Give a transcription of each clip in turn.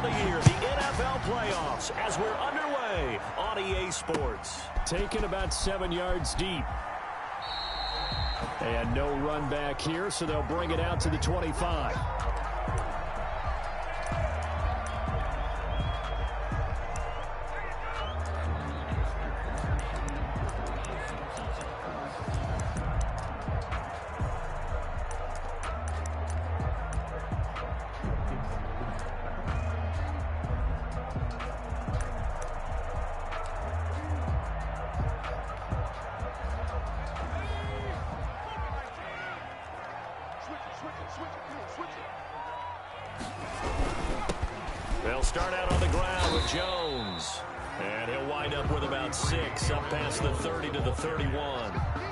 the year, the NFL playoffs, as we're underway on EA Sports. Taken about 7 yards deep. And no run back here, so they'll bring it out to the 25. They'll start out on the ground with Jones. And he'll wind up with about 6, up past the 30 to the 31.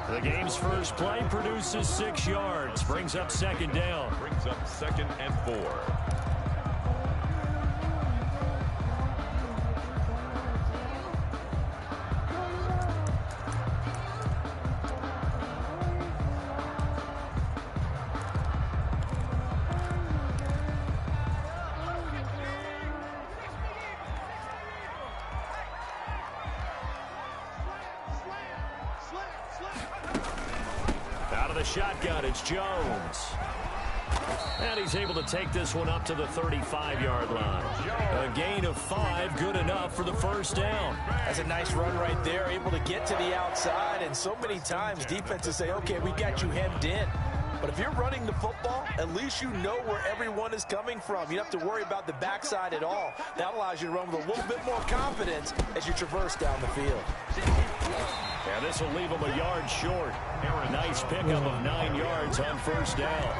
The game's first play produces 6 yards. Brings up second down. Brings up 2nd and 4. Out of the shotgun, it's Jones. And he's able to take this one up to the 35-yard line. A gain of 5, good enough for the first down. That's a nice run right there, able to get to the outside. And so many times defenses say, okay, we got you hemmed in. But if you're running the football, at least you know where everyone is coming from. You don't have to worry about the backside at all. That allows you to run with a little bit more confidence as you traverse down the field. And this will leave him a yard short. Nice pickup of 9 yards on first down.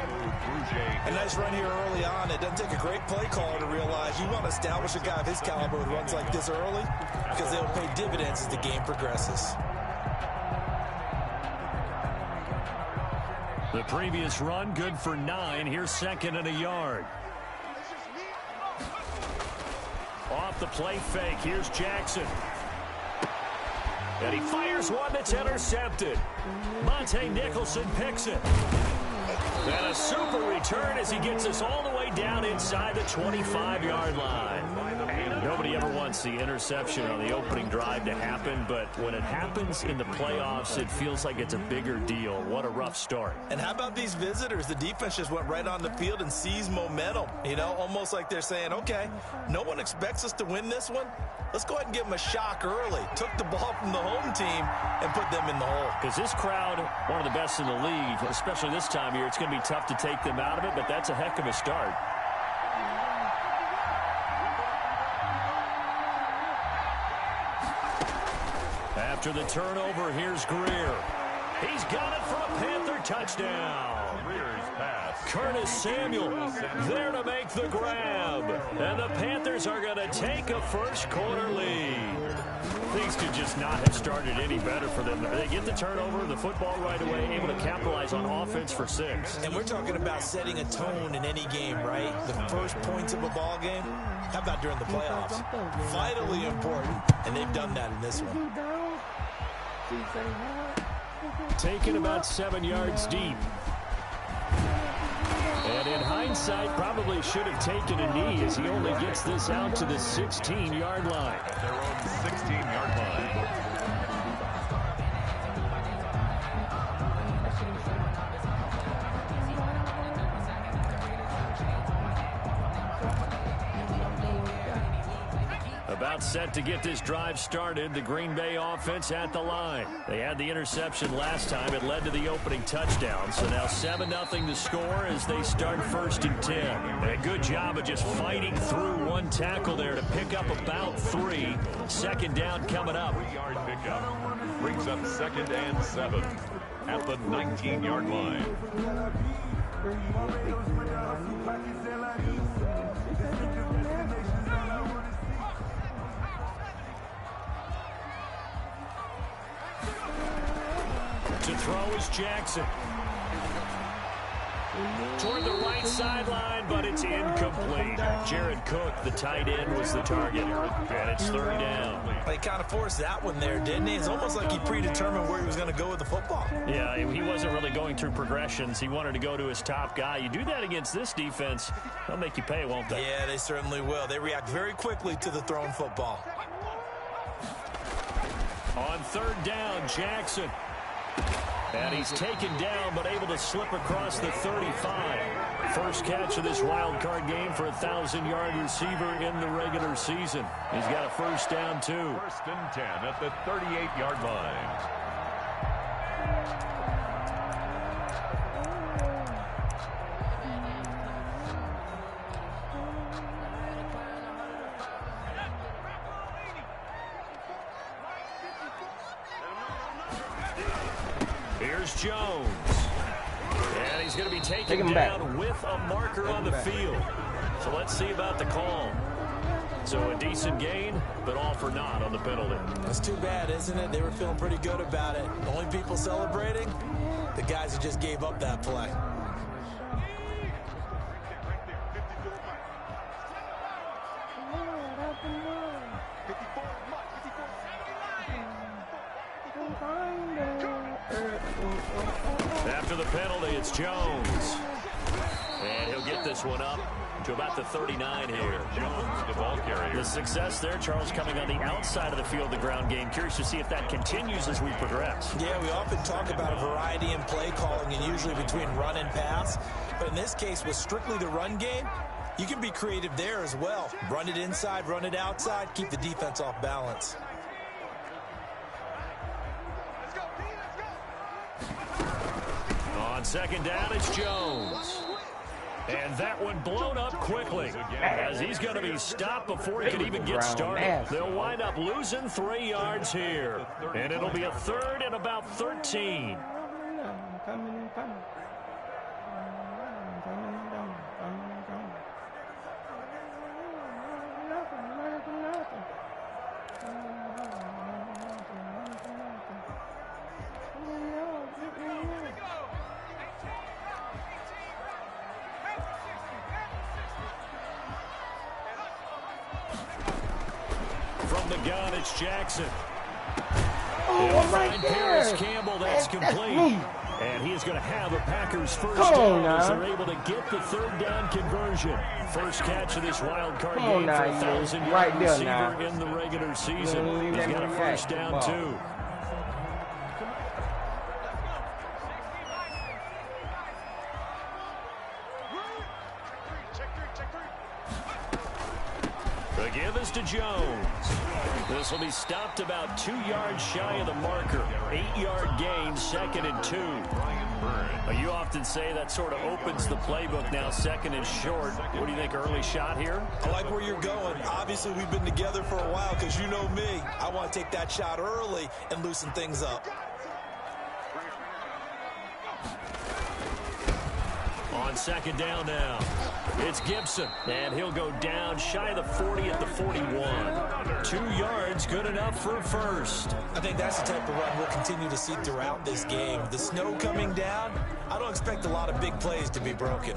A nice run here early on. It doesn't take a great play caller to realize you want to establish a guy of his caliber who runs like this early because they'll pay dividends as the game progresses. The previous run, good for 9. Here's 2nd and a yard. Off the play fake, here's Jackson. And he fires one that's intercepted. Monte Nicholson picks it. And a super return as he gets us all the way down inside the 25-yard line. And nobody ever wants the interception on the opening drive to happen, but when it happens in the playoffs, it feels like it's a bigger deal. What a rough start. And how about these visitors? The defense just went right on the field and seized momentum. You know, almost like they're saying, okay, no one expects us to win this one. Let's go ahead and give them a shock early. Took the ball from the home team and put them in the hole. Because this crowd, one of the best in the league, especially this time of year, it's going to be tough to take them out of it, but that's a heck of a start. After the turnover, here's Greer. He's got it for a Panther touchdown. Greer's pass. Curtis Samuel there to make the grab. And the Panthers are going to take a first quarter lead. Things could just not have started any better for them. They get the turnover, the football right away, able to capitalize on offense for 6. And we're talking about setting a tone in any game, right? The first points of a ball game. How about during the playoffs? Vitally important, and they've done that in this one. Taken about 7 yards deep. And in hindsight, probably should have taken a knee as he only gets this out to the 16-yard line. At their own 16-yard line. About set to get this drive started, the Green Bay offense at the line. They had the interception last time. It led to the opening touchdown. So now 7-0 to score as they start 1st and 10. And a good job of just fighting through one tackle there to pick up about 3. Second down coming up. 3-yard pickup. Brings up 2nd and 7 at the 19-yard line. To throw is Jackson. Toward the right sideline, but it's incomplete. Jared Cook, the tight end, was the target. And it's third down. He kind of forced that one there, didn't he? It's almost like he predetermined where he was going to go with the football. Yeah, he wasn't really going through progressions. He wanted to go to his top guy. You do that against this defense, they'll make you pay, won't they? Yeah, they certainly will. They react very quickly to the thrown football. On third down, Jackson. And he's taken down, but able to slip across the 35. First catch of this wild card game for a 1,000-yard receiver in the regular season. He's got a first down, too. First and 10 at the 38-yard line. Here's Jones. And he's going to be taken down with a marker on the field. So let's see about the call. So a decent gain, but all for naught on the penalty. That's too bad, isn't it? They were feeling pretty good about it. The only people celebrating, the guys who just gave up that play. After the penalty, it's Jones. And he'll get this one up to about the 39 here. Jones, the ball carrier. The success there, Charles, coming on the outside of the field, the ground game. Curious to see if that continues as we progress. Yeah, we often talk about a variety in play calling and usually between run and pass. But in this case, with strictly the run game, you can be creative there as well. Run it inside, run it outside, keep the defense off balance. On second down, it's Jones. And that one blown up quickly as he's going to be stopped before he can even get started. They'll wind up losing 3 yards here. And it'll be a third and about 13. From the gun, it's Jackson. Oh, right Paris there. Campbell, that's complete. And he is going to have a Packers first Come on down as now. they're able to get the third down conversion. First catch of this wild card Come on game for a now, 1,000-yard right there receiver now. in the regular season. You He's let got a me first react. down, Ball. too. The give is to Jones. This will be stopped about 2 yards shy of the marker. 8-yard gain, second and 2. You often say that sort of opens the playbook now, second and short. What do you think, early shot here? I like where you're going. Obviously, we've been together for a while because you know me. I want to take that shot early and loosen things up. On second down now, it's Gibson, and he'll go down shy of the 40 at the 41. 2 yards, good enough for a first. I think that's the type of run we'll continue to see throughout this game. The snow coming down, I don't expect a lot of big plays to be broken.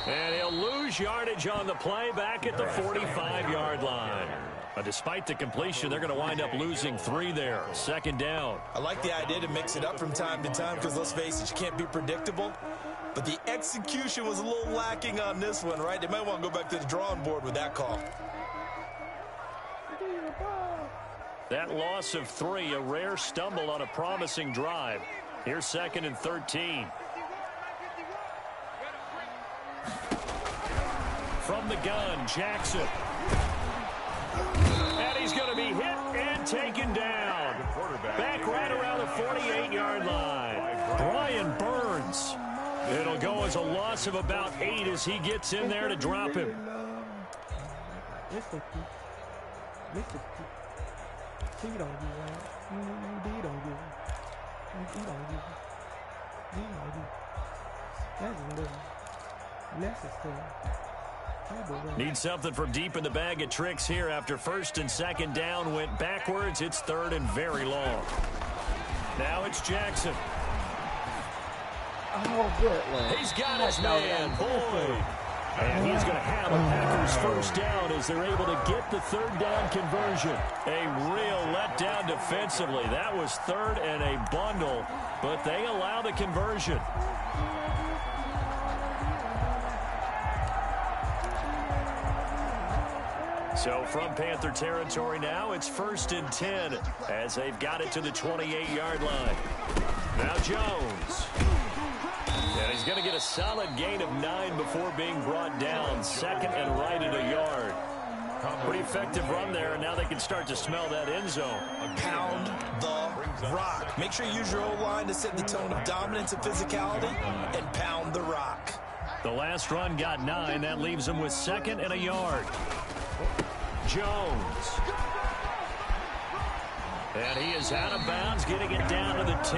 And he'll lose yardage on the play back at the 45-yard line. Despite the completion, they're going to wind up losing 3 there. Second down. I like the idea to mix it up from time to time because, let's face it, you can't be predictable. But the execution was a little lacking on this one, right? They might want to go back to the drawing board with that call. That loss of 3, a rare stumble on a promising drive. Here's second and 13. From the gun, Jackson. And he's going to be hit and taken down. Back right around the 48-yard line. Brian Burns. It'll go as a loss of about 8 as he gets in there to drop him. Need something from deep in the bag of tricks here after first and second down went backwards. It's third and very long. Now it's Jackson. Oh, good one. He's got his man, Boyd. And he's going to have a Packers first down as they're able to get the third down conversion. A real letdown defensively. That was third and a bundle, but they allow the conversion. So from Panther territory now, it's first and 10 as they've got it to the 28-yard line. Now Jones. And he's going to get a solid gain of 9 before being brought down. Second and right at a yard. Pretty effective run there, and now they can start to smell that end zone. Pound the rock. Make sure you use your O-line to set the tone of dominance and physicality, and pound the rock. The last run got 9. That leaves him with second and a yard. Jones. And he is out of bounds, getting it down to the 10.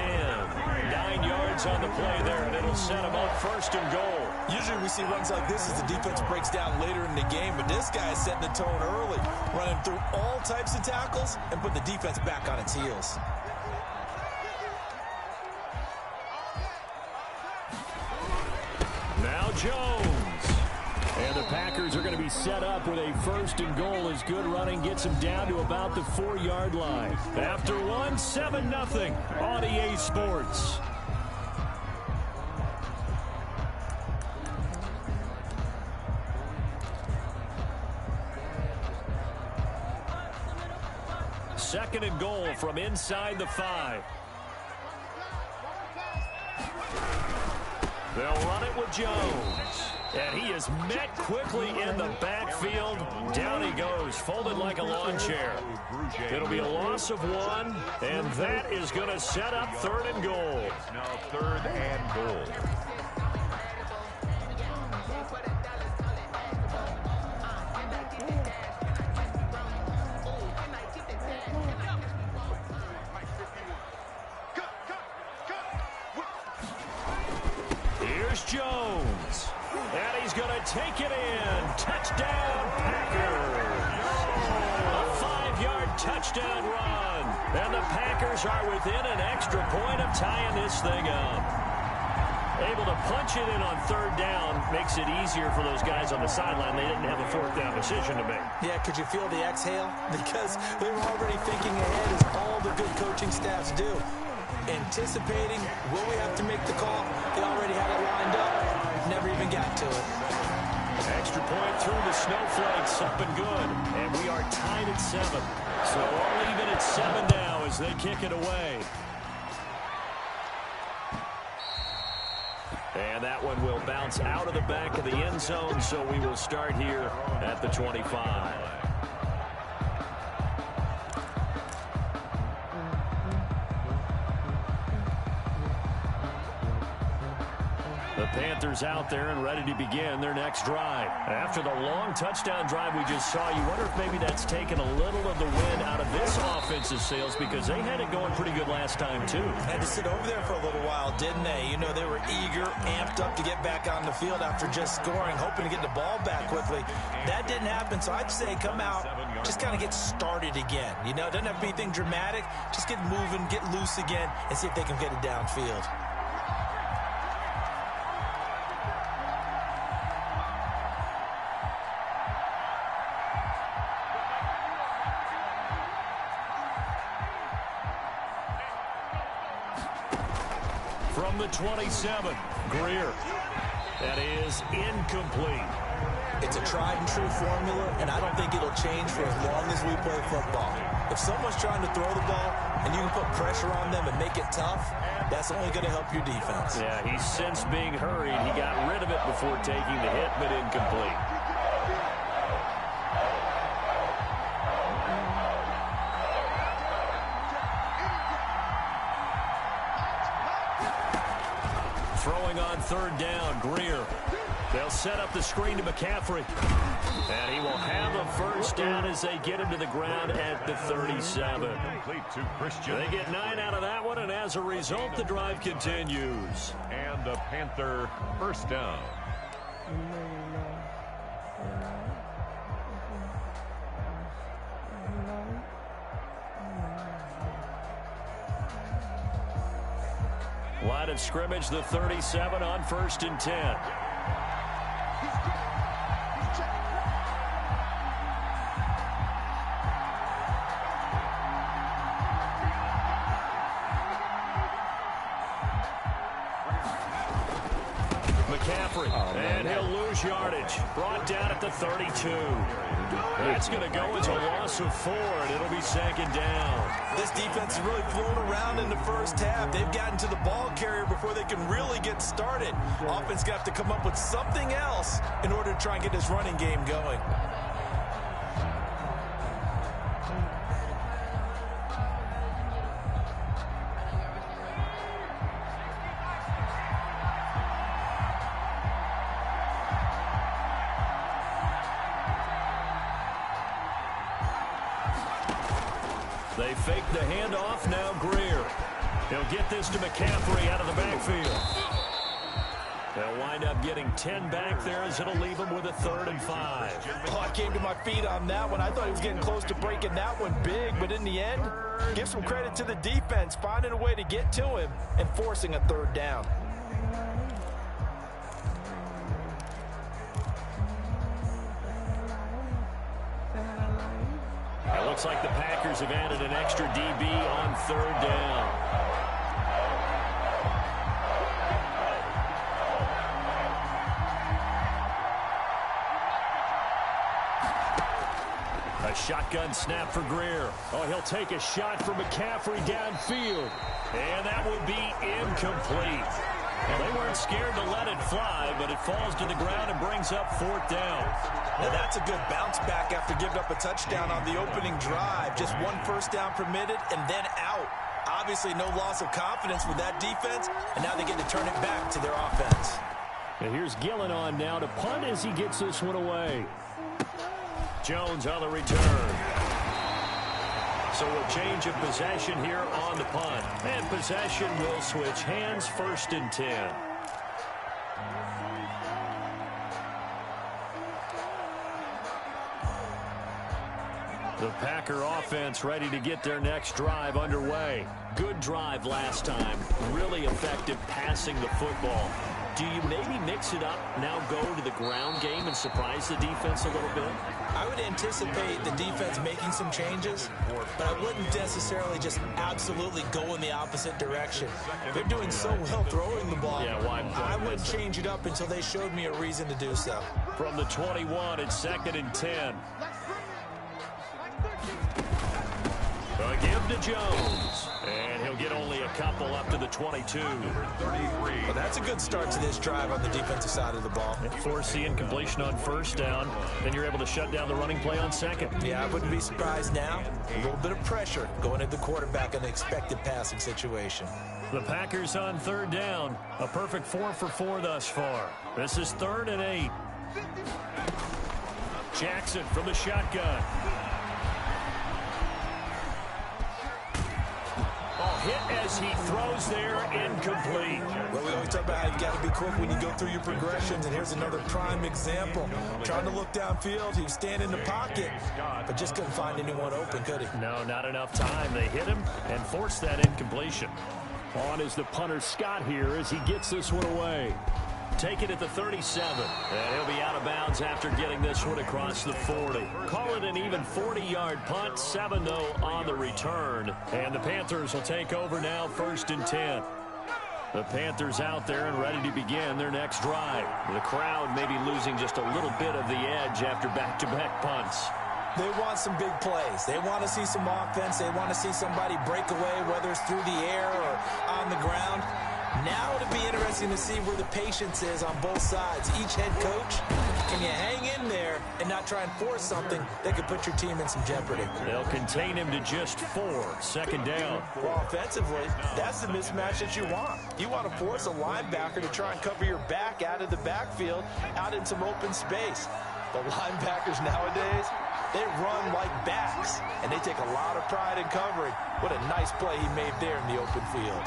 9 yards on the play there, and it'll set him up first and goal. Usually we see runs like this as the defense breaks down later in the game, but this guy is setting the tone early, running through all types of tackles and put the defense back on its heels. Now Jones. And the Packers are going to be set up with a first and goal as good running gets them down to about the 4-yard line. After one, 7-0 on EA Sports. Second and goal from inside the 5. They'll run it with Jones. And he is met quickly in the backfield. Down he goes, folded like a lawn chair. It'll be a loss of 1, and that is going to set up third and goal. Now third and goal. Here's Jones. And he's going to take it in. Touchdown, Packers. A 5-yard touchdown run. And the Packers are within an extra point of tying this thing up. Able to punch it in on third down makes it easier for those guys on the sideline. They didn't have a fourth down decision to make. Yeah, could you feel the exhale? Because they were already thinking ahead, as all the good coaching staffs do. Anticipating, will we have to make the call? They already had it lined up. Never even got to it. Extra point through the snowflakes, up and good. And we are tied at 7. So all even at 7 now as they kick it away. And that one will bounce out of the back of the end zone, so we will start here at the 25. The Panthers out there and ready to begin their next drive. After the long touchdown drive we just saw, you wonder if maybe that's taken a little of the wind out of this offensive sails, because they had it going pretty good last time too. Had to sit over there for a little while, didn't they? You know, they were eager, amped up to get back on the field after just scoring, hoping to get the ball back quickly. That didn't happen, so I'd say come out, just kind of get started again. You know, it doesn't have to be anything dramatic. Just get moving, get loose again, and see if they can get it downfield. From the 27, Greer. That is incomplete. It's a tried and true formula, and I don't think it'll change for as long as we play football. If someone's trying to throw the ball and you can put pressure on them and make it tough, that's only going to help your defense. Yeah, he's since being hurried. He got rid of it before taking the hit, but incomplete. Throwing on third down. Greer. They'll set up the screen to McCaffrey. And he will have a first down as they get him to the ground at the 37. They get 9 out of that one, and as a result, the drive continues. And a Panther first down. Line of scrimmage, the 37 on 1st and 10. McCaffrey, and he'll lose yardage. Brought down at the 32. That's going to go as a loss of 4, and it'll be 2nd down. This defense is really flown around in the first half. They've gotten to the ball carrier before they can really get started. Offense got to come up with something else in order to try and get this running game going. They fake the handoff. Now Greer. He'll get this to McCaffrey out of the backfield. They'll wind up getting 10 back there as it'll leave him with a 3rd and 5. Oh, I came to my feet on that one. I thought he was getting close to breaking that one big, but in the end, give some credit to the defense, finding a way to get to him and forcing a 3rd down. It looks like the Packers have added an extra DB on 3rd down. A shotgun snap for Greer. Oh, he'll take a shot for McCaffrey downfield. And that would be incomplete. Well, they weren't scared to let it fly, but it falls to the ground and brings up 4th down. Now that's a good bounce back after giving up a touchdown on the opening drive. Just 1 first down permitted and then out. Obviously no loss of confidence with that defense, and now they get to turn it back to their offense. And here's Gillen on now to punt as he gets this one away. Jones on the return. So a change of possession here on the punt. And possession will switch hands, 1st and 10. The Packer offense ready to get their next drive underway. Good drive last time. Really effective passing the football. Do you maybe mix it up, now go to the ground game and surprise the defense a little bit? I would anticipate the defense making some changes, but I wouldn't necessarily just absolutely go in the opposite direction. They're doing so well throwing the ball. Yeah, why I wouldn't change it up until they showed me a reason to do so. From the 21, it's 2nd and 10. A give to Jones. And he'll get only a couple up to the 22. Well, that's a good start to this drive on the defensive side of the ball. Force the incompletion on 1st down. Then you're able to shut down the running play on 2nd. Yeah, I wouldn't be surprised now. A little bit of pressure going at the quarterback in an expected passing situation. The Packers on 3rd down. A perfect 4 for 4 thus far. This is 3rd and 8. Jackson from the shotgun. Hit as he throws there, incomplete. Well, we always talk about how you've got to be quick when you go through your progressions, and here's another prime example. Trying to look downfield, he was standing in the pocket, but just couldn't find anyone open, could he? No, not enough time. They hit him and forced that incompletion. On is the punter Scott here as he gets this one away. Take it at the 37. And he'll be out of bounds after getting this one across the 40. Call it an even 40-yard punt. 7, though, on the return. And the Panthers will take over now, 1st and 10. The Panthers out there and ready to begin their next drive. The crowd may be losing just a little bit of the edge after back-to-back punts. They want some big plays. They want to see some offense. They want to see somebody break away, whether it's through the air or on the ground. Now it'll be interesting to see where the patience is on both sides. Each head coach, can you hang in there and not try and force something that could put your team in some jeopardy? They'll contain him to just 4. Second down. Well, offensively, that's the mismatch that you want. You want to force a linebacker to try and cover your back out of the backfield, out in some open space. The linebackers nowadays, they run like backs, and they take a lot of pride in covering. What a nice play he made there in the open field.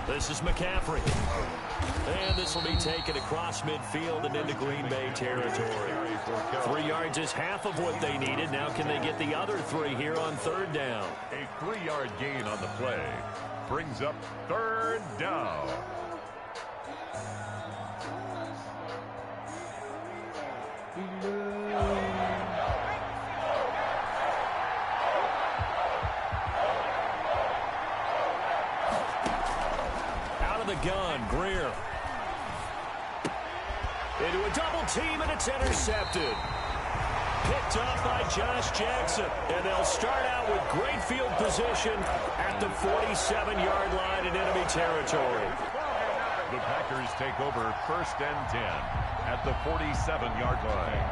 This is McCaffrey. And this will be taken across midfield and into Green Bay territory. 3 yards is half of what they needed. Now can they get the other 3 here on third down? A 3-yard gain on the play brings up third down. The gun, Greer. Into a double team, and it's intercepted. Picked up by Josh Jackson. And they'll start out with great field position at the 47-yard line in enemy territory. The Packers take over 1st and 10 at the 47-yard line.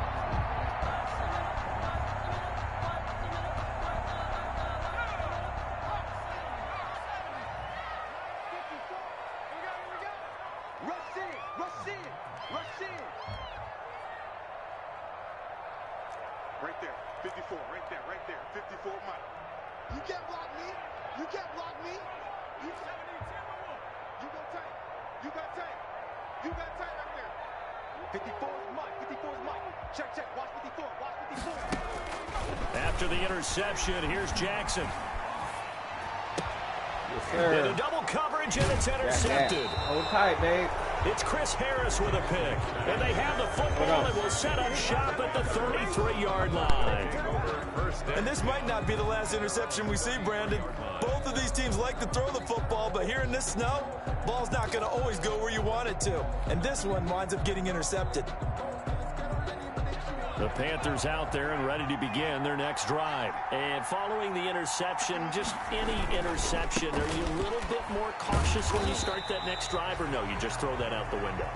Right there, 54, right there, 54, Mike. You can't block me. You can't block me. You go tight. You got tight. You got tight right there. 54 is Mike. 54 is Mike. Check. Watch 54. Watch 54. After the interception, here's Jackson. Into double coverage, and it's intercepted. Hold tight, Dave. It's Chris Harris with a pick. And they have the football and will set up shop at the 33-yard line. And this might not be the last interception we see, Brandon. Both of these teams like to throw the football, but here in this snow, ball's not going to always go where you want it to. And this one winds up getting intercepted. The Panthers out there and ready to begin their next drive. And following the interception, just any interception, are you a little bit more cautious when you start that next drive, or no, you just throw that out the window?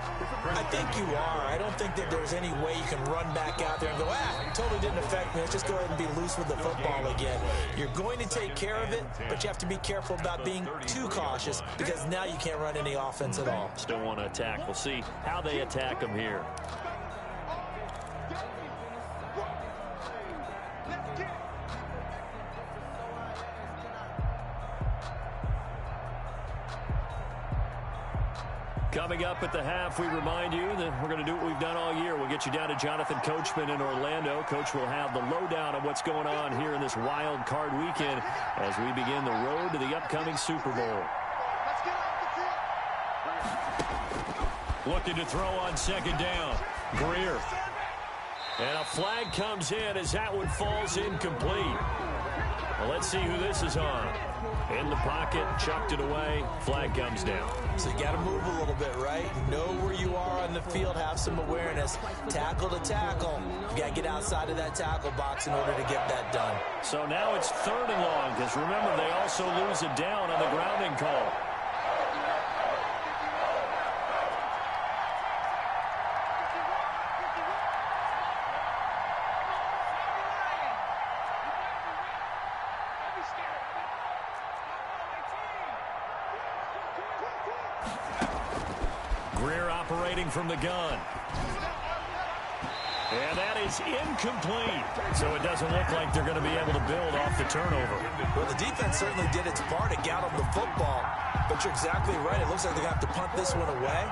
I think you are. I don't think that there's any way you can run back out there and go, it totally didn't affect me. Let's just go ahead and be loose with the football again. You're going to take care of it, but you have to be careful about being too cautious because now you can't run any offense at all. Still want to attack. We'll see how they attack them here. Coming up at the half, we remind you that we're going to do what we've done all year. We'll get you down to Jonathan Coachman in Orlando. Coach will have the lowdown of what's going on here in this wild card weekend as we begin the road to the upcoming Super Bowl. Looking to throw on second down. Greer. And a flag comes in as that one falls incomplete. Well, let's see who this is on. In the pocket, chucked it away, flag comes down. So you got to move a little bit, right? Know where you are on the field, have some awareness. Tackle to tackle. You got to get outside of that tackle box in order to get that done. So now it's 3rd and long, because remember, they also lose it down on the grounding call. From the gun. And that is incomplete. So it doesn't look like they're going to be able to build off the turnover. Well, the defense certainly did its part to get them the football. But you're exactly right. It looks like they're going to have to punt this one away.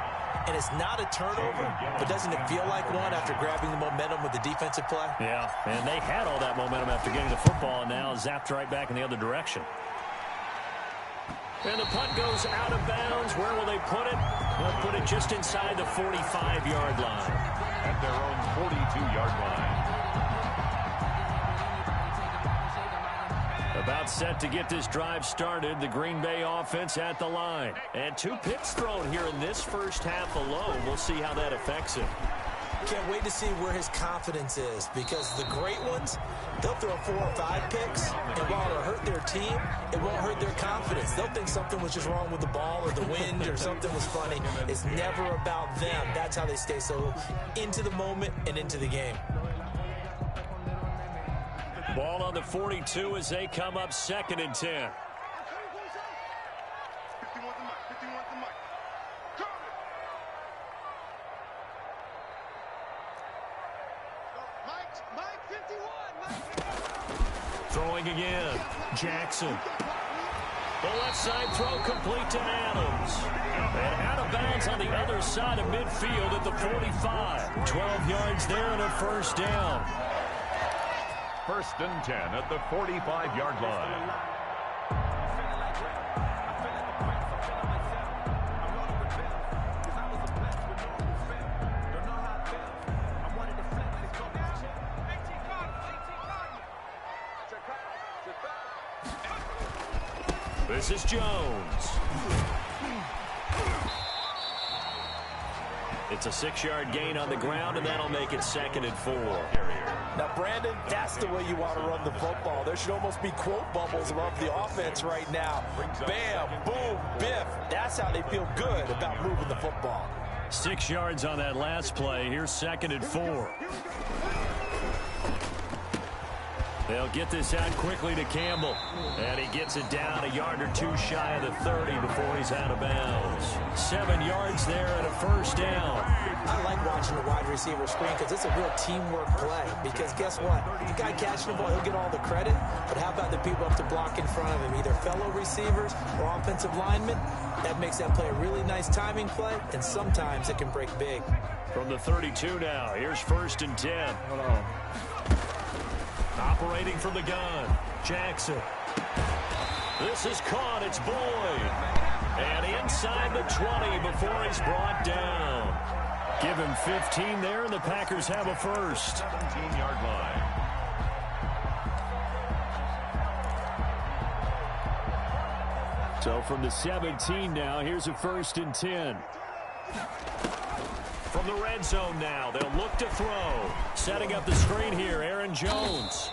And it's not a turnover, but doesn't it feel like one after grabbing the momentum with the defensive play? Yeah, and they had all that momentum after getting the football and now zapped right back in the other direction. And the punt goes out of bounds. Where will they put it? They'll put it just inside the 45-yard line. At their own 42-yard line. About set to get this drive started. The Green Bay offense at the line. And 2 picks thrown here in this first half alone. We'll see how that affects him. Can't wait to see where his confidence is, because the great ones, they'll throw 4 or 5 picks, and while it'll hurt their team, it won't hurt their confidence. They'll think something was just wrong with the ball or the wind or something was funny. It's never about them. That's how they stay so into the moment and into the game. Ball on the 42 as they come up 2nd and 10. Throwing again. Jackson. The left side throw complete to Adams. And out of bounds on the other side of midfield at the 45. 12 yards there and a first down. 1st and 10 at the 45-yard line. This is Jones. It's a 6-yard gain on the ground, and that'll make it 2nd and 4. Now, Brandon, that's the way you want to run the football. There should almost be quote bubbles above the offense right now. Bam, boom, biff. That's how they feel good about moving the football. 6 yards on that last play. Here's 2nd and 4. They'll get this out quickly to Campbell. And he gets it down a yard or 2 shy of the 30 before he's out of bounds. 7 yards there and a first down. I like watching the wide receiver screen because it's a real teamwork play. Because guess what? The guy catching the ball, he'll get all the credit. But how about the people up to block in front of him, either fellow receivers or offensive linemen? That makes that play a really nice timing play, and sometimes it can break big. From the 32 now, here's 1st and 10. Operating from the gun, Jackson. This is caught. It's Boyd. And inside the 20 before he's brought down. Give him 15 there, and the Packers have a first. 17-yard line. So from the 17 now, here's a 1st and 10. From the red zone now, they'll look to throw. Setting up the screen here, Aaron Jones.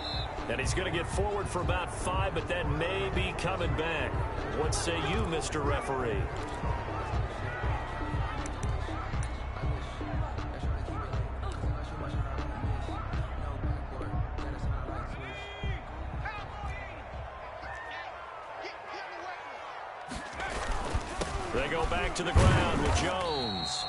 And he's going to get forward for about 5, but that may be coming back. What say you, Mr. Referee? They go back to the ground with Jones.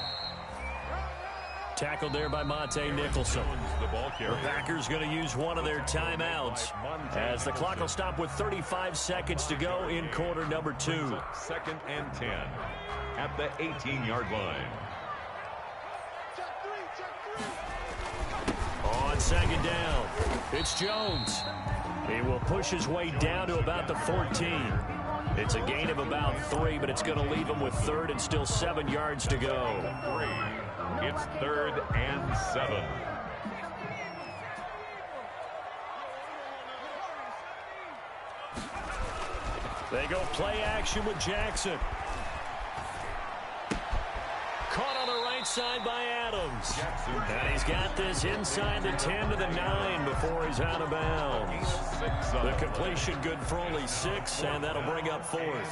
Tackled there by Monte Nicholson. The Packers going to use one of their timeouts as the clock will stop with 35 seconds to go in quarter number 2. 2nd and 10 at the 18-yard line. On 2nd down, it's Jones. He will push his way down to about the 14. It's a gain of about 3, but it's going to leave him with 3rd and still 7 yards to go. 3. It's 3rd and 7. They go play action with Jackson. Caught on the right side by Adams. And he's got this inside the 10 to the 9 before he's out of bounds. The completion good for only 6, and that'll bring up 4th.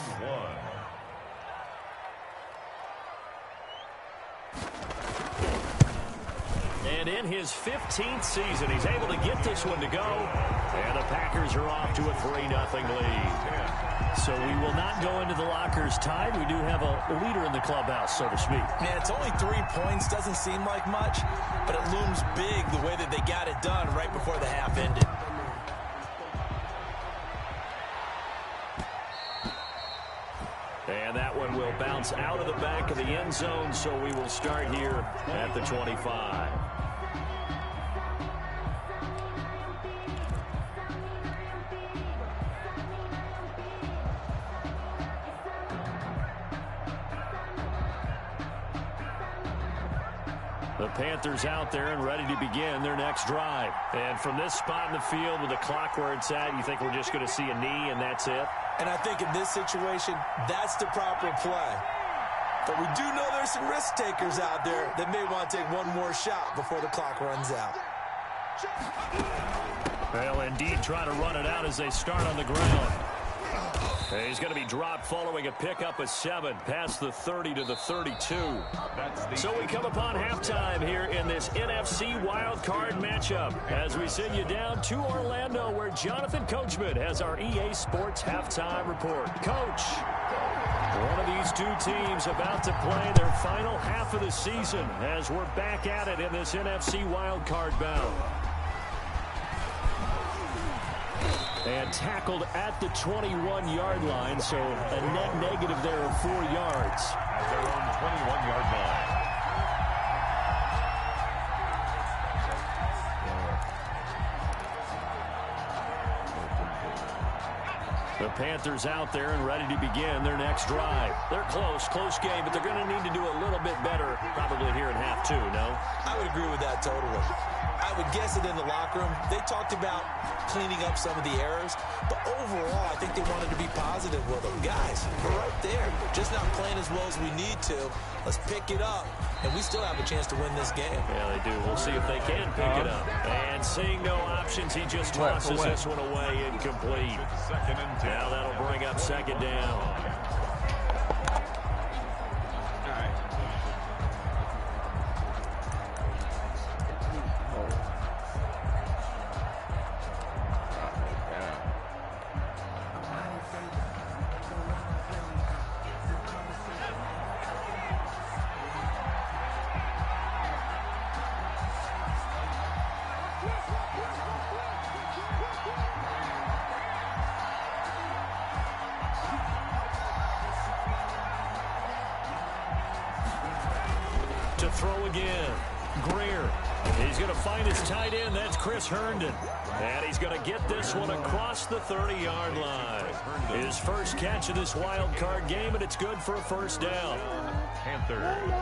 And in his 15th season, he's able to get this one to go. And the Packers are off to a 3-0 lead. So we will not go into the lockers tied. We do have a leader in the clubhouse, so to speak. Man, it's only 3 points. Doesn't seem like much, but it looms big the way that they got it done right before the half ended. And that one will bounce out of the back of the end zone, so we will start here at the 25. The Panthers out there and ready to begin their next drive. And from this spot in the field with the clock where it's at, you think we're just going to see a knee and that's it? And I think in this situation, that's the proper play. But we do know there's some risk takers out there that may want to take one more shot before the clock runs out. They'll indeed try to run it out as they start on the ground. He's going to be dropped following a pickup of 7 past the 30 to the 32. So we come upon halftime here in this NFC wildcard matchup as we send you down to Orlando where Jonathan Coachman has our EA Sports halftime report. Coach, one of these two teams about to play their final half of the season as we're back at it in this NFC wildcard bout. And tackled at the 21-yard line, so a net negative there of 4 yards. At their own 21-yard line. The Panthers out there and ready to begin their next drive. They're close game, but they're going to need to do a little bit better probably here in half 2, no? I would agree with that totally. I would guess it in the locker room. They talked about cleaning up some of the errors, but overall, I think they wanted to be positive with them. Guys, we're right there. Just not playing as well as we need to. Let's pick it up, and we still have a chance to win this game. Yeah, they do. We'll see if they can pick it up. And seeing no options, he just tosses this one away incomplete. Now that'll bring up 2nd down. To throw again. Greer. He's going to find his tight end. That's Chris Herndon. And he's going to get this one across the 30-yard line. His first catch of this wild card game, and it's good for a 1st down. Panthers.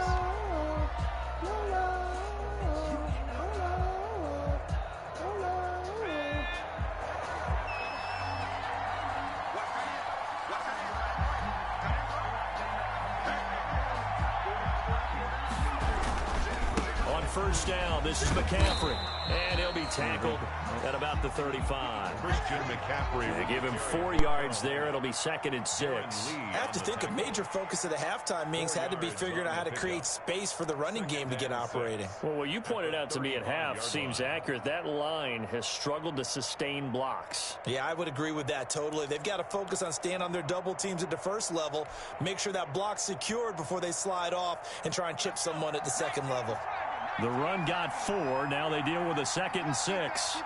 On 1st down, this is McCaffrey. And he'll be tackled at about the 35. Christian McCaffrey. They give him 4 yards there. It'll be 2nd and 6. I have to think a major focus of the halftime meetings had to be figuring out how to create space for the running game to get operating. Well, what you pointed out to me at half seems accurate. That line has struggled to sustain blocks. Yeah, I would agree with that totally. They've got to focus on staying on their double teams at the 1st level, make sure that block's secured before they slide off and try and chip someone at the 2nd level. The run got 4. Now they deal with a 2nd and 6.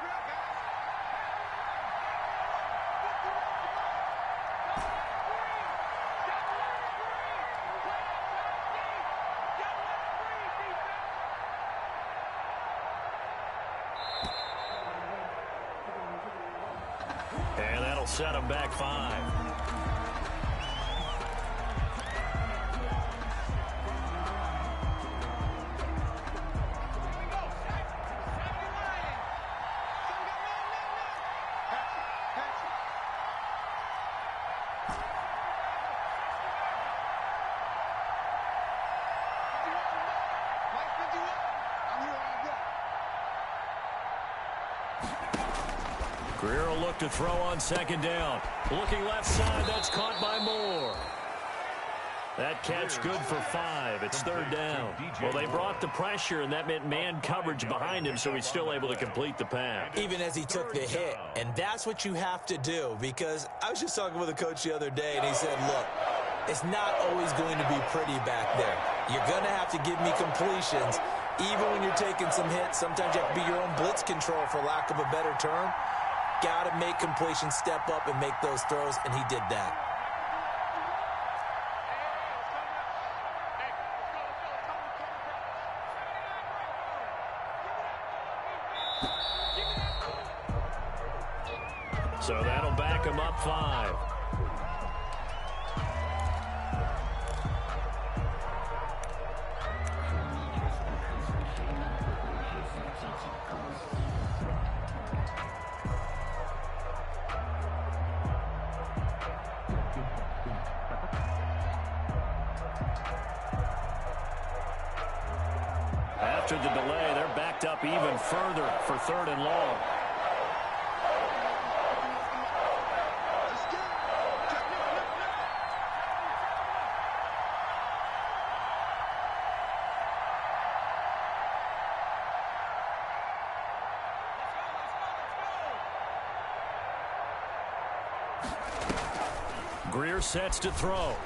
And that'll set them back 5. Greer will look to throw on 2nd down. Looking left side, that's caught by Moore. That catch good for 5. It's 3rd down. Well, they brought the pressure, and that meant man coverage behind him, so he's still able to complete the pass. Even as he took the hit. And that's what you have to do, because I was just talking with a coach the other day, and he said, look, it's not always going to be pretty back there. You're going to have to give me completions. Even when you're taking some hits, sometimes you have to be your own blitz control, for lack of a better term. Got to make completions, step up, and make those throws, and he did that. So that'll back him up 5. After the delay, they're backed up even further for 3rd and long. Greer sets to throw.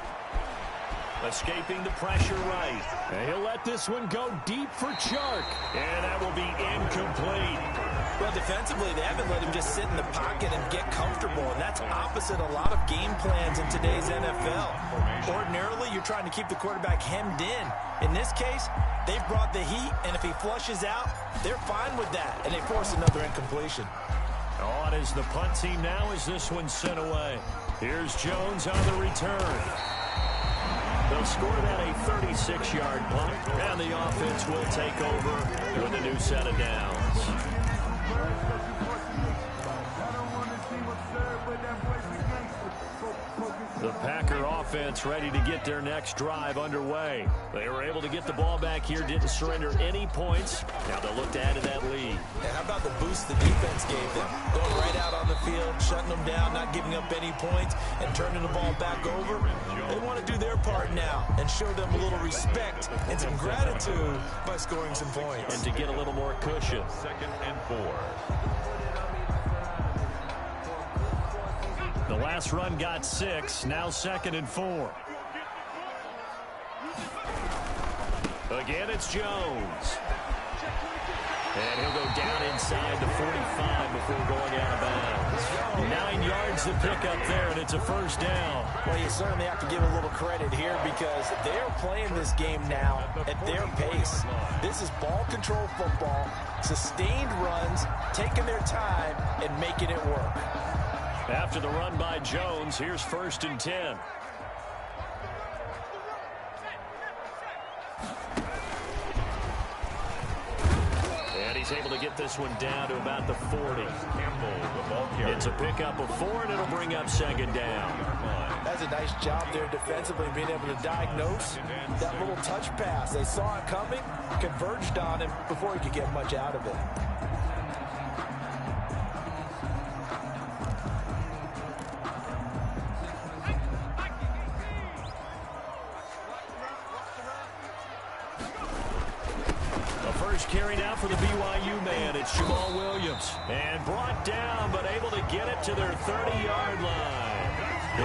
Escaping the pressure right. And he'll let this one go deep for Chark. And that will be incomplete. Well, defensively, they haven't let him just sit in the pocket and get comfortable, and that's opposite a lot of game plans in today's NFL. Ordinarily, you're trying to keep the quarterback hemmed in. In this case, they've brought the heat, and if he flushes out, they're fine with that, and they force another incompletion. On is the punt team now as this one's sent away. Here's Jones on the return. They'll score that a 36-yard punt, and the offense will take over with a new set of downs. The Packer offense ready to get their next drive underway. They were able to get the ball back here, didn't surrender any points. Now they'll look to add to that lead. Yeah, how about the boost the defense gave them? Going right out on the field, shutting them down, not giving up any points, and turning the ball back over. They want to do their part now and show them a little respect and some gratitude by scoring some points. And to get a little more cushion. 2nd and 4. The last run got 6, now 2nd and 4. Again, it's Jones. And he'll go down inside the 45 before going out of bounds. 9 yards to pick up there, and it's a 1st down. Well, you certainly have to give a little credit here because they're playing this game now at their pace. This is ball control football, sustained runs, taking their time, and making it work. After the run by Jones, here's 1st and 10. And he's able to get this one down to about the 40. It's a pickup of 4, and it'll bring up 2nd down. That's a nice job there defensively, being able to diagnose that little touch pass. They saw it coming, converged on him before he could get much out of it. Carry now for the BYU man. It's Jamal Williams. And brought down, but able to get it to their 30-yard line.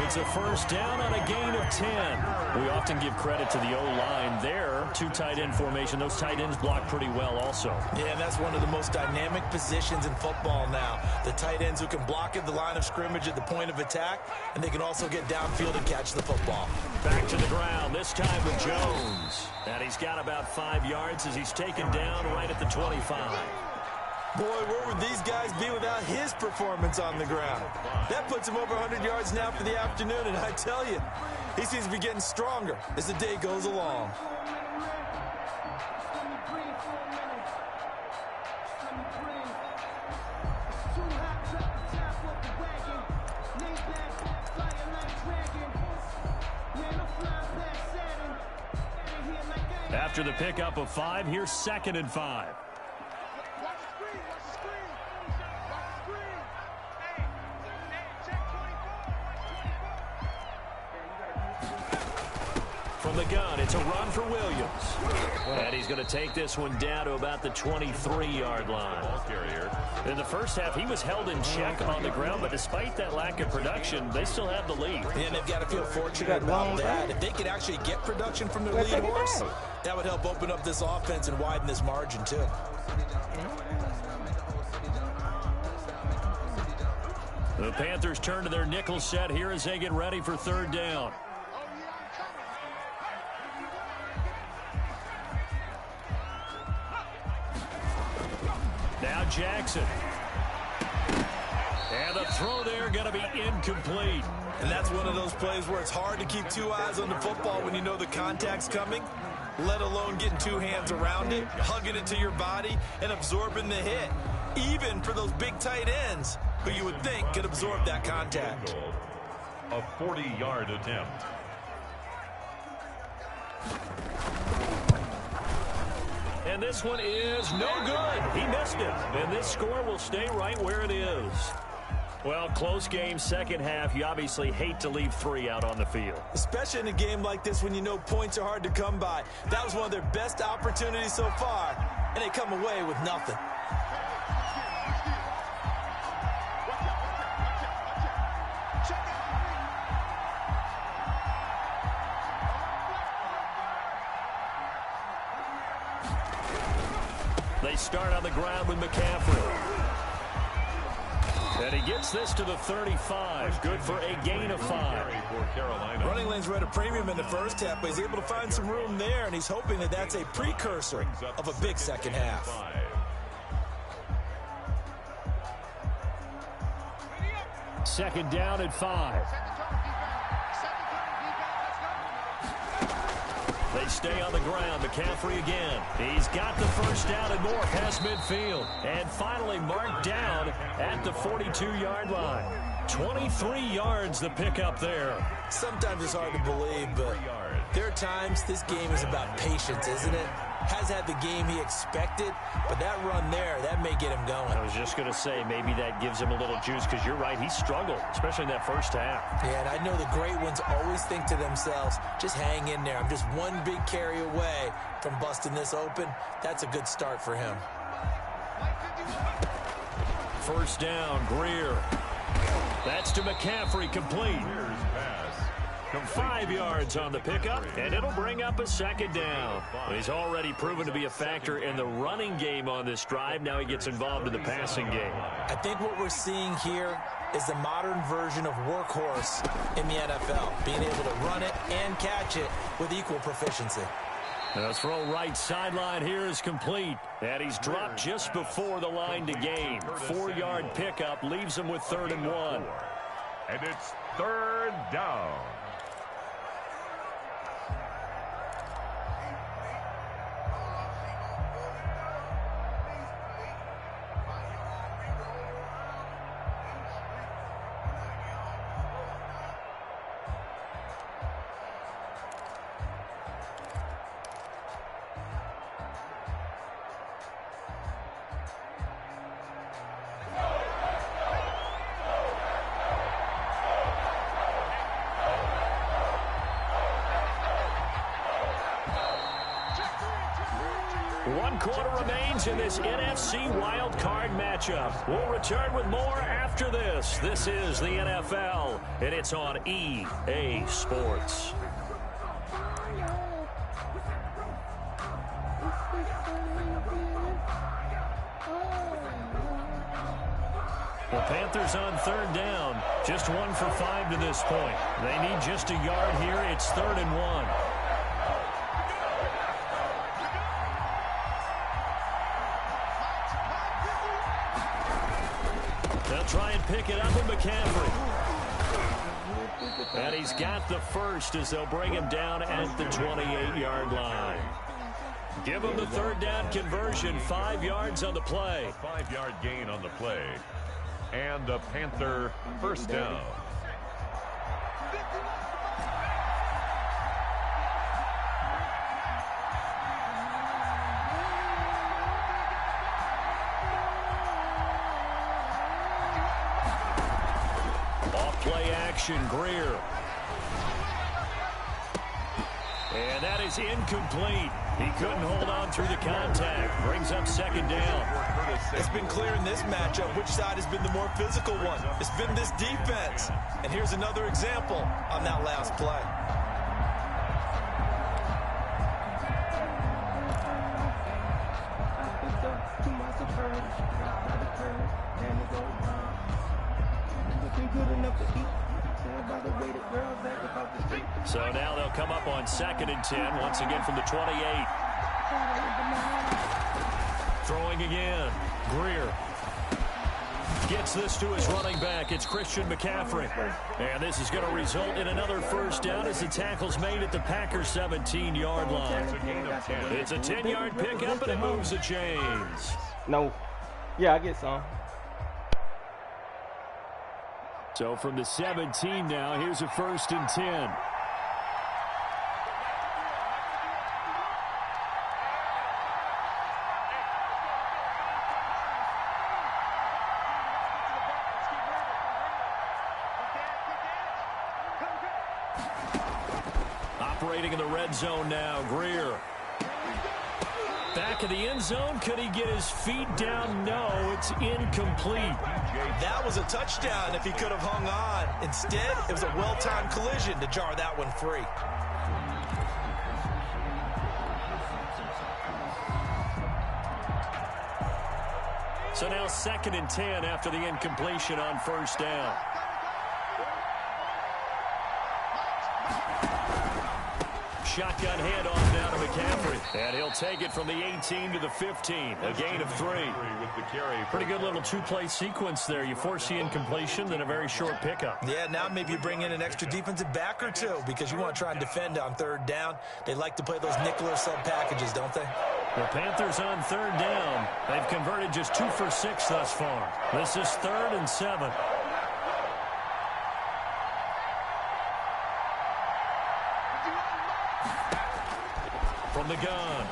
It's a 1st down on a gain of 10. We often give credit to the O-line there. 2 tight end formation. Those tight ends block pretty well also. Yeah, and that's one of the most dynamic positions in football now. The tight ends who can block at the line of scrimmage at the point of attack, and they can also get downfield and catch the football. Back to the ground, this time with Jones. And he's got about 5 yards as he's taken down right at the 25. Boy, where would these guys be without his performance on the ground? That puts him over 100 yards now for the afternoon, and I tell you, he seems to be getting stronger as the day goes along. After the pickup of 5, here's 2nd and 5. From the gun, it's a run for Williams. And he's going to take this one down to about the 23-yard line. In the first half, he was held in check on the ground, but despite that lack of production, they still have the lead. And they've got to feel fortunate about that. If they could actually get production from their lead horse, that would help open up this offense and widen this margin, too. The Panthers turn to their nickel set here as they get ready for 3rd down. Now Jackson. And the throw there going to be incomplete. And that's one of those plays where it's hard to keep 2 eyes on the football when you know the contact's coming, let alone getting 2 hands around it, hugging it to your body, and absorbing the hit. Even for those big tight ends who you would think could absorb that contact. A 40-yard attempt. And this one is no good. He missed it. And this score will stay right where it is. Well, close game, second half. You obviously hate to leave 3 out on the field. Especially in a game like this when you know points are hard to come by. That was one of their best opportunities so far, and they come away with nothing. They start on the ground with McCaffrey. And he gets this to the 35. Good for a gain of 5. Running lanes were at a premium in the first half, but he's able to find some room there, and he's hoping that that's a precursor of a big second half. Second down at 5. They stay on the ground. McCaffrey again. He's got the first down and more past midfield. And finally marked down at the 42-yard line. 23 yards the pickup there. Sometimes it's hard to believe, but there are times this game is about patience, isn't it? Has had the game he expected, but that run there, that may get him going. I was just going to say, maybe that gives him a little juice, because you're right, he struggled, especially in that first half. Yeah, and I know the great ones always think to themselves, just hang in there. I'm just one big carry away from busting this open. That's a good start for him. First down, Greer. That's to McCaffrey, complete. 5 yards on the pickup, and it'll bring up a second down. He's already proven to be a factor in the running game on this drive. Now he gets involved in the passing game. I think what we're seeing here is the modern version of workhorse in the NFL, being able to run it and catch it with equal proficiency. The throw right sideline here is complete, and he's dropped just before the line to gain. 4-yard pickup leaves him with 3rd and 1. And it's 3rd down. One quarter remains in this NFC wild card matchup. We'll return with more after this. This is the NFL, and it's on EA Sports. The Panthers on 3rd down. Just 1 for 5 to this point. They need just a yard here. It's 3rd and 1. They'll try and pick it up with McCaffrey. And he's got the first as they'll bring him down at the 28-yard line. Give him the 3rd down conversion, 5 yards on the play. 5-yard gain on the play. And a Panther first down. Off-play action, Greer. And that is incomplete. He couldn't hold on through the contact. Brings up 2nd down. It's been clear in this matchup which side has been the more physical one. It's been this defense. And here's another example on that last play. So now they'll come up on 2nd and 10, once again from the 28. Throwing again. Greer gets this to his running back. It's Christian McCaffrey. And this is going to result in another first down as the tackle's made at the Packers 17-yard line. It's a 10-yard pickup, and it moves the chains. No. Yeah, I get some. So from the 17 now, here's a 1st and 10. operating in the red zone now. Greer. Back of the end zone. Could he get his feet down? No, it's incomplete. That was a touchdown if he could have hung on. Instead, it was a well-timed collision to jar that one free. So now 2nd and 10 after the incompletion on first down. Shotgun handoff now to McCaffrey. And he'll take it from the 18 to the 15. A gain of 3. Pretty good little two-play sequence there. You force the incompletion, then a very short pickup. Yeah, now maybe you bring in an extra defensive back or two because you want to try and defend on 3rd down. They like to play those nickel or sub packages, don't they? The Panthers on 3rd down. They've converted just 2 for 6 thus far. This is 3rd and 7. From the gun,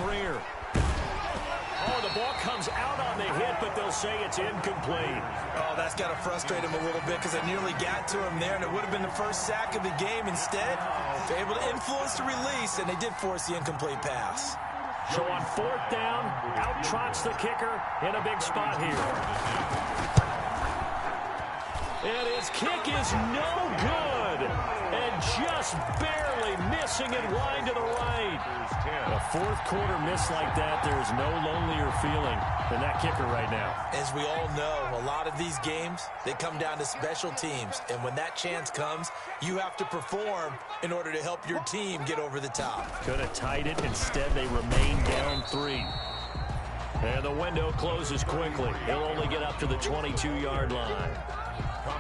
Greer. Oh, the ball comes out on the hit, but they'll say it's incomplete. Oh, that's got to frustrate him a little bit because it nearly got to him there, and it would have been the first sack of the game. Instead, they're able to influence the release, and they did force the incomplete pass. So on 4th down, out trots the kicker in a big spot here. And his kick is no good. And just barely missing it wide to the right. A 4th quarter miss like that, there's no lonelier feeling than that kicker right now. As we all know, a lot of these games, they come down to special teams. And when that chance comes, you have to perform in order to help your team get over the top. Could have tied it. Instead, they remain down 3. And the window closes quickly. He'll only get up to the 22-yard line.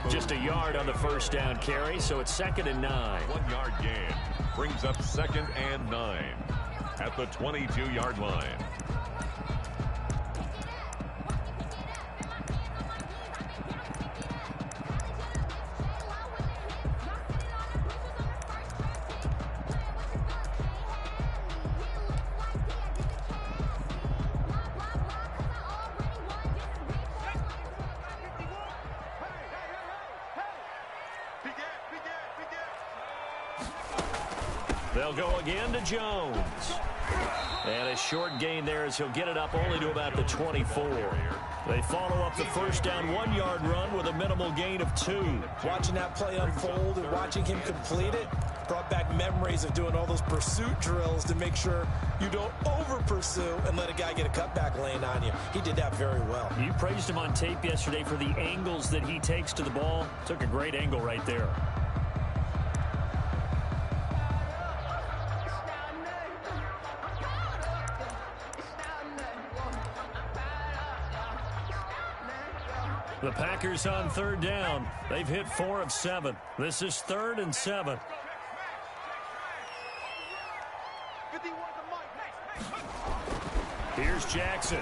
Just a yard on the first down carry, so it's 2nd and 9. 1-yard gain brings up 2nd and 9 at the 22-yard line. They'll go again to Jones. And a short gain there as he'll get it up only to about the 24. They follow up the first down 1-yard run with a minimal gain of 2. Watching that play unfold and watching him complete it brought back memories of doing all those pursuit drills to make sure you don't over-pursue and let a guy get a cutback lane on you. He did that very well. You praised him on tape yesterday for the angles that he takes to the ball. Took a great angle right there. The Packers on 3rd down. They've hit 4 of 7. This is 3rd and 7. Here's Jackson.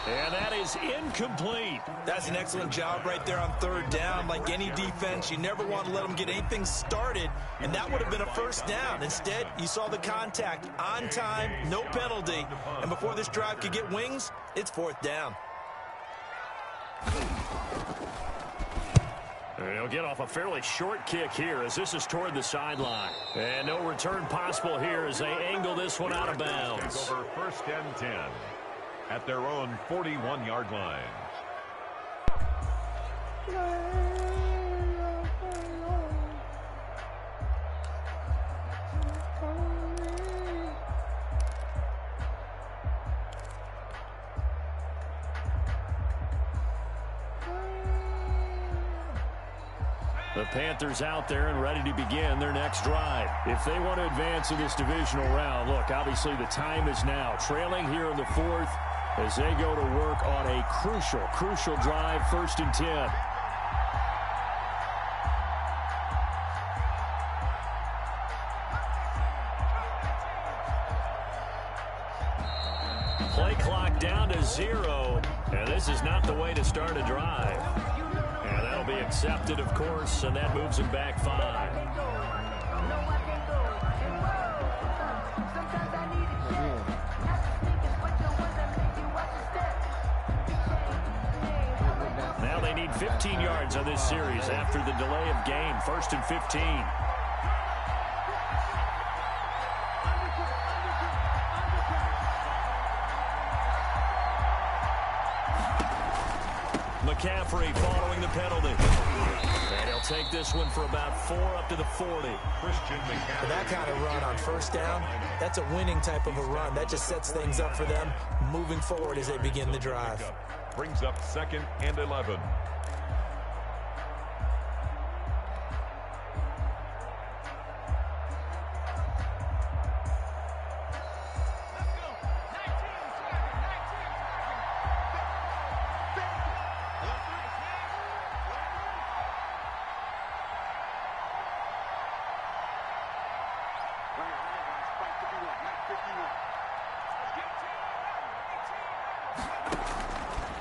And that is incomplete. That's an excellent job right there on 3rd down. Like any defense, you never want to let them get anything started, and that would have been a first down. Instead, you saw the contact on time, no penalty, and before this drive could get wings, it's 4th down. And he'll get off a fairly short kick here as this is toward the sideline. And no return possible here as they angle this one out of bounds. Over 1st and 10 at their own 41-yard line. The Panthers out there and ready to begin their next drive. If they want to advance in this divisional round, look, obviously the time is now. Trailing here in the 4th as they go to work on a crucial drive, 1st and 10. Play clock down to 0, and this is not the way to start a drive. And that'll be accepted, of course, and that moves him back 5. Now they need 15 yards on this series after the delay of game. 1st and 15. McCaffrey following the penalty. And he'll take this one for about 4 up to the 40. Christian McCaffrey. For that kind of run on first down, that's a winning type of a run. That just sets things up for them moving forward as they begin the drive. Brings up 2nd and 11.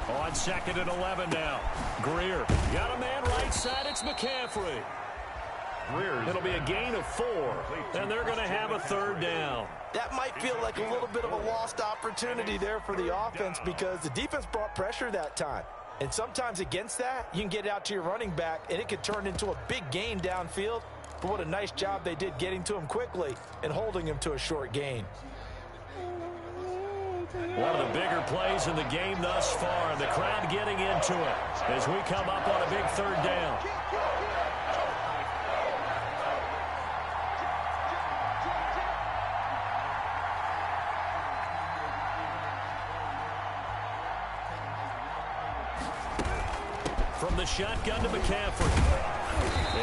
On 2nd and 11 now. Greer got a man right side. It's McCaffrey. It'll be a gain of 4, and they're going to have a 3rd down. That might feel like a little bit of a lost opportunity there for the offense because the defense brought pressure that time. And sometimes against that, you can get out to your running back, and it could turn into a big gain downfield. But what a nice job they did getting to him quickly and holding him to a short gain. One of the bigger plays in the game thus far, and the crowd getting into it as we come up on a big 3rd down. From the shotgun to McCaffrey.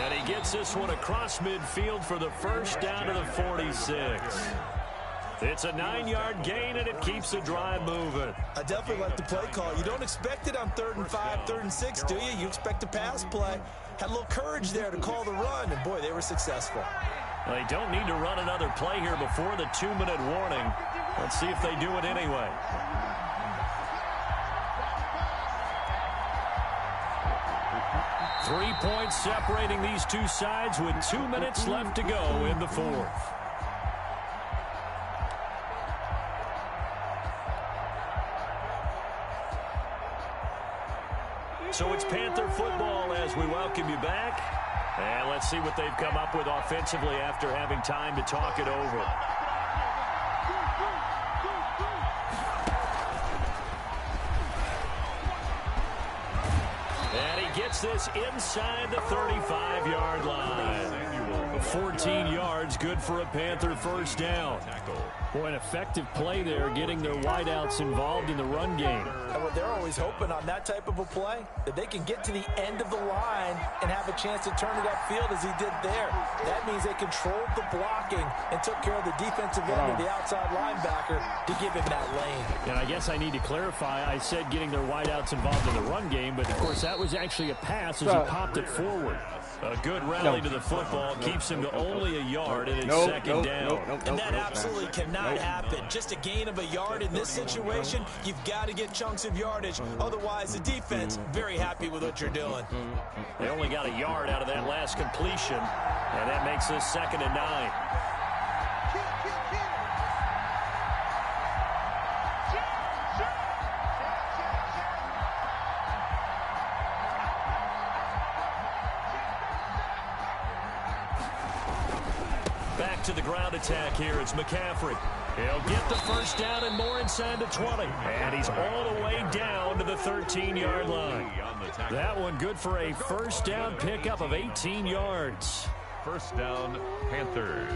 And he gets this one across midfield for the first down to the 46. It's a 9-yard gain, and it keeps the drive moving. I definitely like the play call. You don't expect it on 3rd and 5, 3rd and 6, do you? You expect a pass play. Had a little courage there to call the run, and, boy, they were successful. Well, they don't need to run another play here before the 2-minute warning. Let's see if they do it anyway. Three points separating these two sides with 2 minutes left to go in the 4th. So it's Panther football as we welcome you back. And let's see what they've come up with offensively after having time to talk it over. And he gets this inside the 35-yard line. 14 yards, good for a Panther first down. Boy, an effective play there, getting their wideouts involved in the run game. They're always hoping on that type of a play that they can get to the end of the line and have a chance to turn it upfield as he did there. That means they controlled the blocking and took care of the defensive end of the outside linebacker to give him that lane. And I guess I need to clarify. I said getting their wideouts involved in the run game, but of course that was actually a pass as he popped it forward. A good rally to the football keeps him to only a yard, and it's second down. And that absolutely cannot happen. Just a gain of a yard in this situation, you've got to get chunks of yardage. Otherwise, the defense, very happy with what you're doing. They only got a yard out of that last completion, and that makes this 2nd and 9. Back to the ground attack here. It's McCaffrey. He'll get the first down and more inside the 20. And he's all the way down to the 13-yard line. That one good for a first down pickup of 18 yards. First down, Panthers.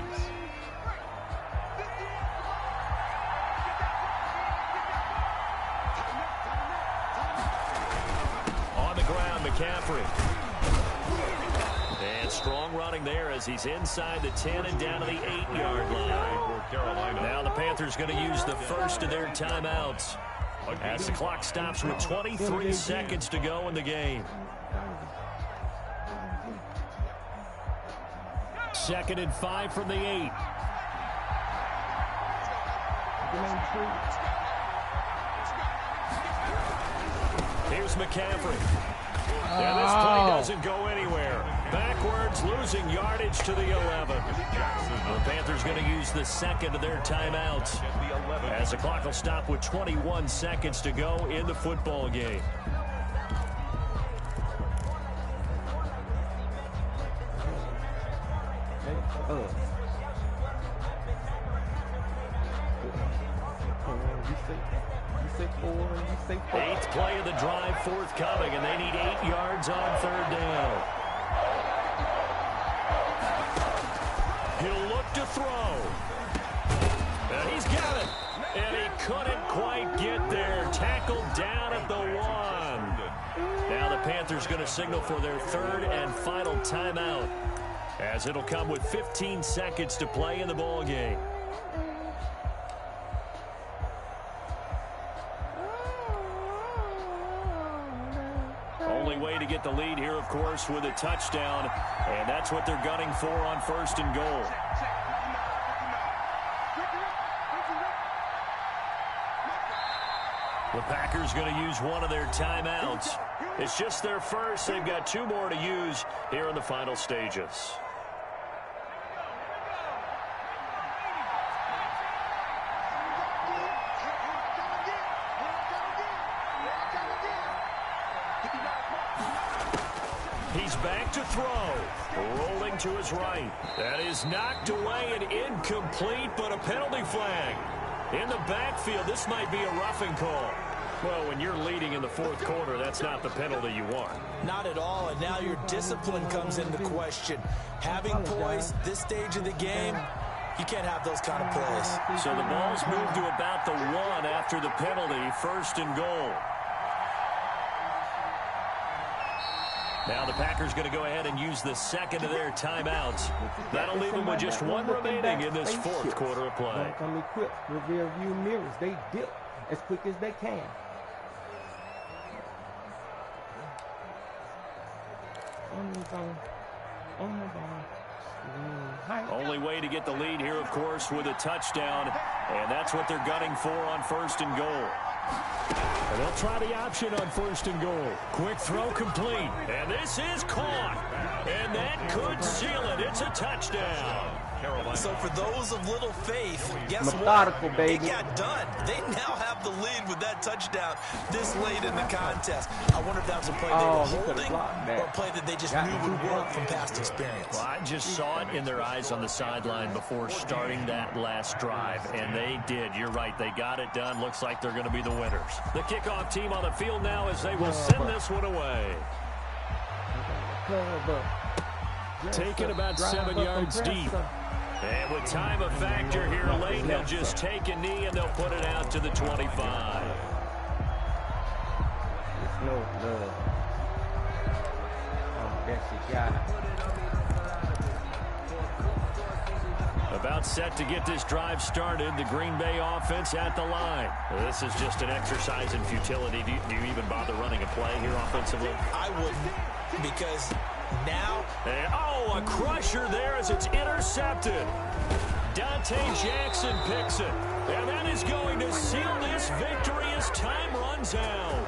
On the ground, McCaffrey. And strong running there as he's inside the 10 and down to the 8-yard line. Now the Panthers going to use the first of their timeouts as the clock stops with 23 seconds to go in the game. 2nd and 5 from the 8. Here's McCaffrey. And this play doesn't go anywhere. Backwards, losing yardage to the 11. The Panthers going to use the 2nd of their timeouts as the clock will stop with 21 seconds to go in the football game. You say 4 and you Eighth play of the drive forthcoming, and they need 8 yards on third down. He'll look to throw. And he's got it. And he couldn't quite get there. Tackled down at the 1. Now the Panthers going to signal for their third and final timeout, as it'll come with 15 seconds to play in the ball game. Only way to get the lead here, of course, with a touchdown, and that's what they're gunning for on first and goal. The Packers going to use one of their timeouts. It's just their first. They've got 2 more to use here in the final stages. He's back to throw. Rolling to his right. That is knocked away and incomplete, but a penalty flag. In the backfield, this might be a roughing call. Well, when you're leading in the fourth quarter, that's not the penalty you want. Not at all, and now your discipline comes into question. Having poise this stage of the game, you can't have those kind of plays. So the ball's moved to about the 1 after the penalty, first and goal. Now the Packers going to go ahead and use the second of their timeouts. That'll leave them with just 1 remaining in this fourth quarter of play. Come equipped with rear view mirrors. They dip as quick as they can. Only way to get the lead here, of course, with a touchdown, and that's what they're gunning for on first and goal. And they'll try the option on first and goal. Quick throw complete. And this is caught. And that could seal it. It's a touchdown. So for those of little faith, guess Methodical, what? baby. It got done. They now have the lead with that touchdown this late in the contest. I wonder if that was a play they were holding or a play that they just knew would work from past experience. Well, I just saw it in their eyes on the sideline before starting that last drive, and they did. You're right. They got it done. Looks like they're going to be the winners. The kickoff team on the field now as they will send this one away. Taken about 7 yards deep. And with time a factor here late, he'll just take a knee and they'll put it out to the 25. It's no love. Oh, that's a guy. About set to get this drive started. The Green Bay offense at the line. This is just an exercise in futility. Do you even bother running a play here offensively? I wouldn't, because now... a crusher there as it's intercepted. Dante Jackson picks it. And that is going to seal this victory as time runs out.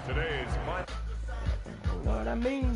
Today's You know what I mean?